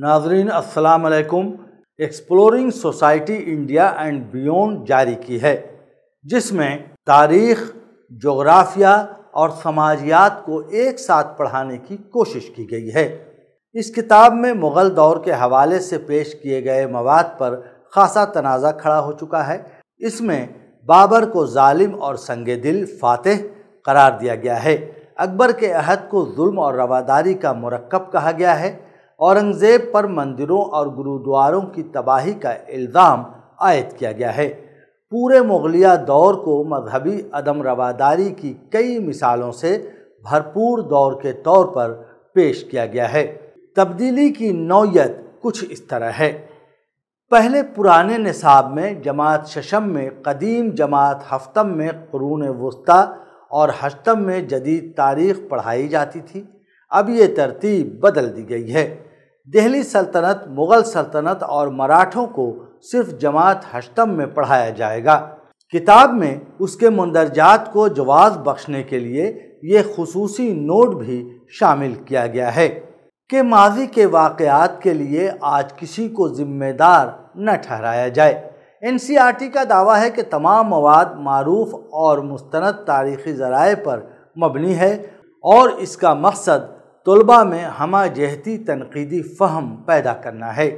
ناظرین السلام علیکم۔ Exploring society India and beyond جاری کی ہے، جس میں تاریخ، جغرافیہ اور سماجیات کو ایک ساتھ پڑھانے کی کوشش کی گئی ہے۔ اس کتاب میں مغل دور کے حوالے سے پیش کیے گئے مواد پر خاصا تنازع کھڑا ہو چکا ہے۔ اس میں بابر کو ظالم اور سنگ دل فاتح قرار دیا گیا ہے، اکبر کے عہد کو ظلم اور رواداری کا مرکب کہا گیا ہے، اورنگزیب پر مندروں اور گرودواروں کی تباہی کا الزام عائد کیا گیا ہے۔ پورے مغلیہ دور کو مذہبی عدم رواداری کی کئی مثالوں سے بھرپور دور کے طور پر پیش کیا گیا ہے۔ تبدیلی کی نوعیت کچھ اس طرح ہے۔ پہلے پرانے نصاب میں جماعت ششم میں قدیم، جماعت ہفتم میں قرون وسطیٰ اور ہشتم میں جدید تاریخ پڑھائی جاتی تھی۔ اب یہ ترتیب بدل دی گئی ہے۔ دہلی سلطنت، مغل سلطنت اور مراٹھوں کو صرف جماعت ہشتم میں پڑھایا جائے گا۔ کتاب میں اس کے مندرجات کو جواز بخشنے کے لیے یہ خصوصی نوٹ بھی شامل کیا گیا ہے کہ ماضی کے واقعات کے لیے آج کسی کو ذمہ دار نہ ٹھہرایا جائے۔ NCERT کا دعویٰ ہے کہ تمام مواد معروف اور مستند تاریخی ذرائع پر مبنی ہے اور اس کا مقصد طلباء میں ہمہ جہتی تنقیدی فہم پیدا کرنا ہے۔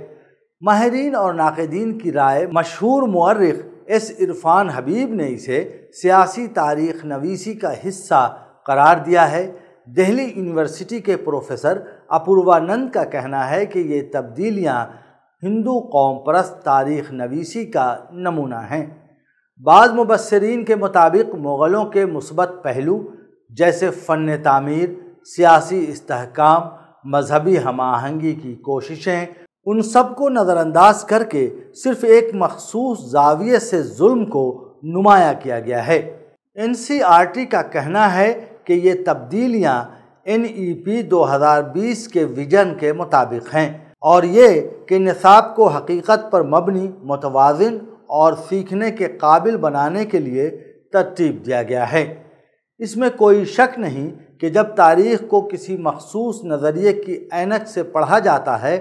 ماہرین اور ناقدین کی رائے، مشہور مورخ S. عرفان حبیب نے اسے سیاسی تاریخ نویسی کا حصہ قرار دیا ہے۔ دہلی یونیورسٹی کے پروفیسر اپوروانند کا کہنا ہے کہ یہ تبدیلیاں ہندو قوم پرست تاریخ نویسی کا نمونہ ہیں۔ بعض مبصرین کے مطابق مغلوں کے مثبت پہلو جیسے فن تعمیر، سیاسی استحکام، مذہبی ہم آہنگی کی کوششیں، ان سب کو نظر انداز کر کے صرف ایک مخصوص زاویے سے ظلم کو نمایاں کیا گیا ہے۔ NCERT کا کہنا ہے کہ یہ تبدیلیاں NEP 2020 کے ویژن کے مطابق ہیں، اور یہ کہ نصاب کو حقیقت پر مبنی، متوازن اور سیکھنے کے قابل بنانے کے لیے ترتیب دیا گیا ہے۔ اس میں کوئی شک نہیں کہ جب تاریخ کو کسی مخصوص نظریے کی عینک سے پڑھا جاتا ہے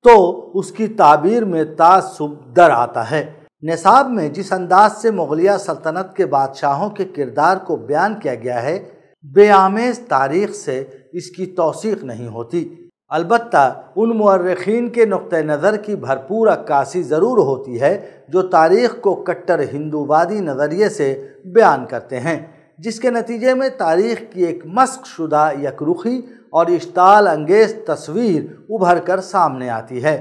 تو اس کی تعبیر میں تعصب در آتا ہے۔ نصاب میں جس انداز سے مغلیہ سلطنت کے بادشاہوں کے کردار کو بیان کیا گیا ہے، بے آمیز تاریخ سے اس کی توثیق نہیں ہوتی۔ البتہ ان مورخین کے نقطہ نظر کی بھرپور عکاسی ضرور ہوتی ہے جو تاریخ کو کٹر ہندووادی نظریے سے بیان کرتے ہیں، جس کے نتیجے میں تاریخ کی ایک مسخ شدہ یکرخی اور اشتعال انگیز تصویر ابھر کر سامنے آتی ہے۔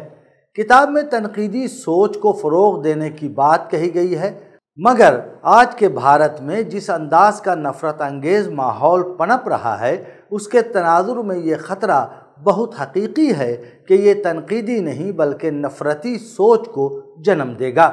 کتاب میں تنقیدی سوچ کو فروغ دینے کی بات کہی گئی ہے، مگر آج کے بھارت میں جس انداز کا نفرت انگیز ماحول پنپ رہا ہے، اس کے تناظر میں یہ خطرہ بہت حقیقی ہے کہ یہ تنقیدی نہیں بلکہ نفرتی سوچ کو جنم دے گا۔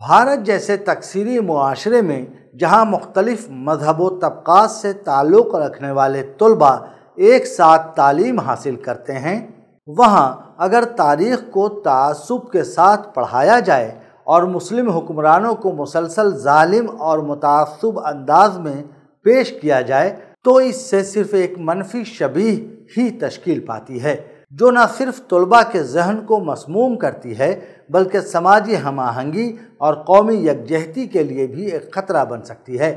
بھارت جیسے تکثیری معاشرے میں جہاں مختلف مذہب و طبقات سے تعلق رکھنے والے طلباء ایک ساتھ تعلیم حاصل کرتے ہیں، وہاں اگر تاریخ کو تعصب کے ساتھ پڑھایا جائے اور مسلم حکمرانوں کو مسلسل ظالم اور متعصب انداز میں پیش کیا جائے تو اس سے صرف ایک منفی شبیہ ہی تشکیل پاتی ہے، جو نہ صرف طلباء کے ذہن کو مسموم کرتی ہے بلکہ سماجی ہم آہنگی اور قومی یکجہتی کے لیے بھی ایک خطرہ بن سکتی ہے۔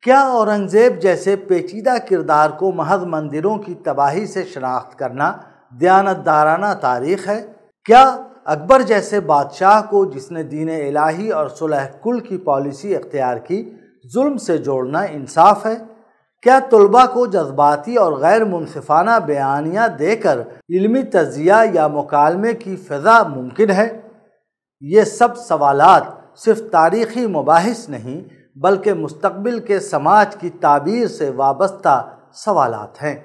کیا اورنگزیب جیسے پیچیدہ کردار کو محض مندروں کی تباہی سے شناخت کرنا دیانتدارانہ تاریخ ہے؟ کیا اکبر جیسے بادشاہ کو، جس نے دین الہی اور صلح کل کی پالیسی اختیار کی، ظلم سے جوڑنا انصاف ہے؟ کیا طلباء کو جذباتی اور غیر منصفانہ بیانیہ دے کر علمی تجزیہ یا مکالمے کی فضا ممکن ہے؟ یہ سب سوالات صرف تاریخی مباحث نہیں بلکہ مستقبل کے سماج کی تعبیر سے وابستہ سوالات ہیں۔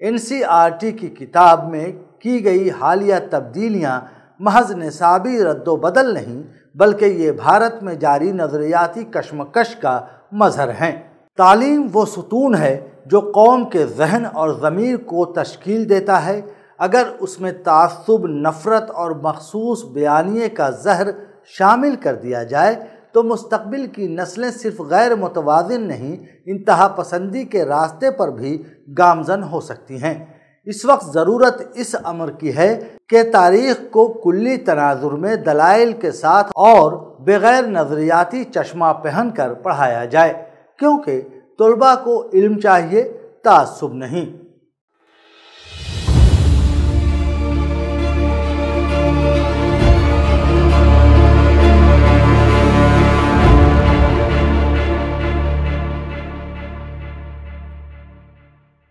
NCERT کی کتاب میں کی گئی حالیہ تبدیلیاں محض نصابی رد و بدل نہیں بلکہ یہ بھارت میں جاری نظریاتی کشمکش کا مظہر ہیں۔ تعلیم وہ ستون ہے جو قوم کے ذہن اور ضمیر کو تشکیل دیتا ہے۔ اگر اس میں تعصب، نفرت اور مخصوص بیانیے کا زہر شامل کر دیا جائے تو مستقبل کی نسلیں صرف غیر متوازن نہیں، انتہا پسندی کے راستے پر بھی گامزن ہو سکتی ہیں۔ اس وقت ضرورت اس امر کی ہے کہ تاریخ کو کلی تناظر میں دلائل کے ساتھ اور بغیر نظریاتی چشمہ پہن کر پڑھایا جائے، کیونکہ طلباء کو علم چاہیے، تعصب نہیں۔